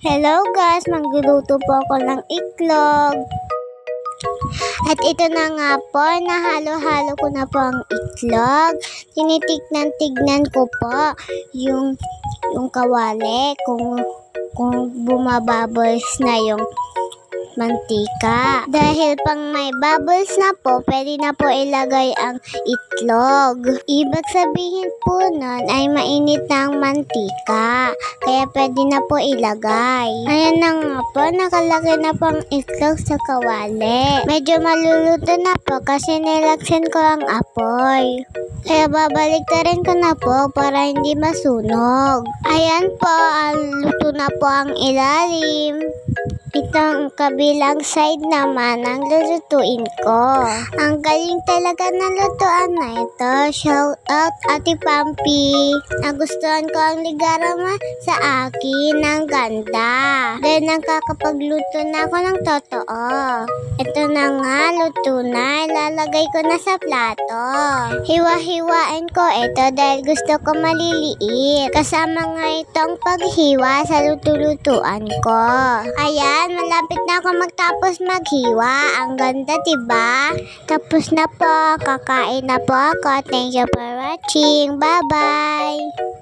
Hello guys, magluluto po ako ng itlog. At ito na nga po, nahalo-halo ko na po ang itlog. Tinitignan ko po yung kawali kung bumabubbles na yung mantika. Dahil pang may bubbles na po, pwede na po ilagay ang itlog. Ibig sabihin po nun ay mainit na ang mantika. Kaya pwede na po ilagay. Ayan na nga po, nakalagay na po ang itlog sa kawali. Medyo maluluto na po kasi nilagyan ko ang apoy. Kaya babaliktarin ko na po para hindi masunog. Ayan po, luto na po ang ilalim. Itong kabilang side naman ang lulutuin ko. Ang galing talaga ng lutuan na ito. Shout out Ate Pampi. Nagustuhan ko ang ligarama sa akin. Ang ganda. Dahil nakakapagluto na ako ng totoo. Ito na nga, luto na. Ilalagay ko na sa plato. Hiwa-hiwain ko ito dahil gusto ko maliliit. Kasama nga itong paghiwa sa luto-lutuan ko. Ayan, malapit na ako magtapos maghiwa. Ang ganda, diba? Tapos na po. Kakain na po ako. Thank you for watching. Bye-bye!